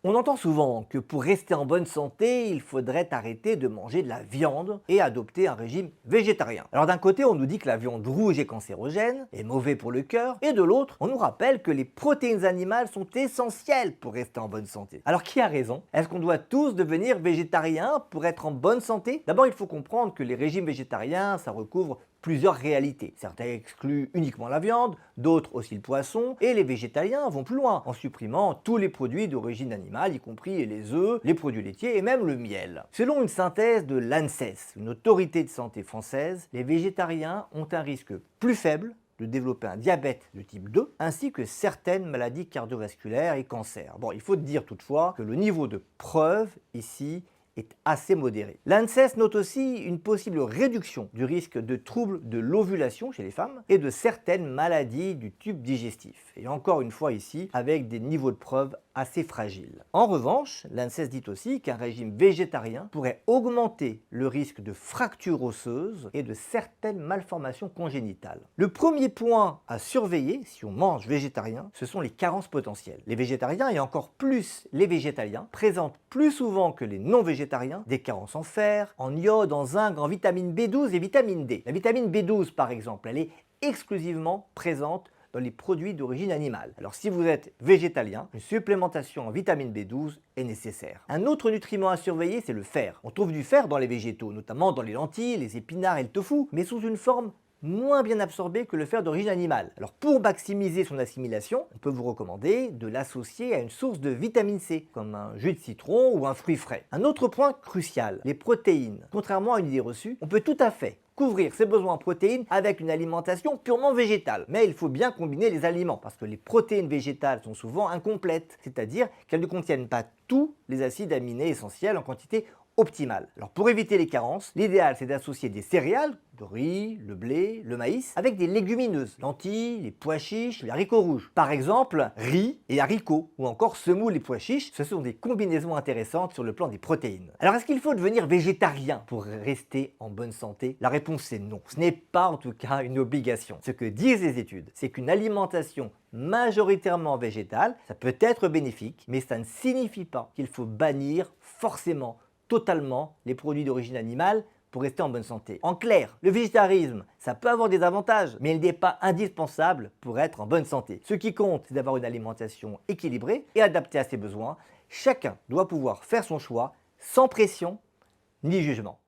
On entend souvent que pour rester en bonne santé, il faudrait arrêter de manger de la viande et adopter un régime végétarien. Alors d'un côté, on nous dit que la viande rouge est cancérogène, est mauvais pour le cœur, et de l'autre, on nous rappelle que les protéines animales sont essentielles pour rester en bonne santé. Alors qui a raison? Est-ce qu'on doit tous devenir végétariens pour être en bonne santé? D'abord, il faut comprendre que les régimes végétariens, ça recouvre plusieurs réalités. Certains excluent uniquement la viande, d'autres aussi le poisson, et les végétaliens vont plus loin, en supprimant tous les produits d'origine animale, y compris les œufs, les produits laitiers et même le miel. Selon une synthèse de l'ANSES, une autorité de santé française, les végétariens ont un risque plus faible de développer un diabète de type 2, ainsi que certaines maladies cardiovasculaires et cancers. Bon, il faut dire toutefois que le niveau de preuve ici est assez modéré. L'ANSES note aussi une possible réduction du risque de troubles de l'ovulation chez les femmes et de certaines maladies du tube digestif. Et encore une fois ici, avec des niveaux de preuve assez fragiles. En revanche, l'ANSES dit aussi qu'un régime végétarien pourrait augmenter le risque de fractures osseuses et de certaines malformations congénitales. Le premier point à surveiller si on mange végétarien, ce sont les carences potentielles. Les végétariens et encore plus les végétaliens présentent plus souvent que les non-végétariens des carences en fer, en iode, en zinc, en vitamine B12 et vitamine D. La vitamine B12 par exemple, elle est exclusivement présente dans les produits d'origine animale. Alors si vous êtes végétalien, une supplémentation en vitamine B12 est nécessaire. Un autre nutriment à surveiller, c'est le fer. On trouve du fer dans les végétaux, notamment dans les lentilles, les épinards et le tofu, mais sous une forme moins bien absorbé que le fer d'origine animale. Alors pour maximiser son assimilation, on peut vous recommander de l'associer à une source de vitamine C, comme un jus de citron ou un fruit frais. Un autre point crucial, les protéines. Contrairement à une idée reçue, on peut tout à fait couvrir ses besoins en protéines avec une alimentation purement végétale. Mais il faut bien combiner les aliments, parce que les protéines végétales sont souvent incomplètes, c'est-à-dire qu'elles ne contiennent pas tous les acides aminés essentiels en quantité optimale. Alors pour éviter les carences, l'idéal c'est d'associer des céréales, le riz, le blé, le maïs, avec des légumineuses, lentilles, les pois chiches, les haricots rouges. Par exemple, riz et haricots, ou encore semoule et pois chiches, ce sont des combinaisons intéressantes sur le plan des protéines. Alors est-ce qu'il faut devenir végétarien pour rester en bonne santé? La réponse est non. Ce n'est pas en tout cas une obligation. Ce que disent les études, c'est qu'une alimentation majoritairement végétale, ça peut être bénéfique, mais ça ne signifie pas qu'il faut bannir forcément totalement les produits d'origine animale pour rester en bonne santé. En clair, le végétarisme, ça peut avoir des avantages, mais il n'est pas indispensable pour être en bonne santé. Ce qui compte, c'est d'avoir une alimentation équilibrée et adaptée à ses besoins. Chacun doit pouvoir faire son choix sans pression ni jugement.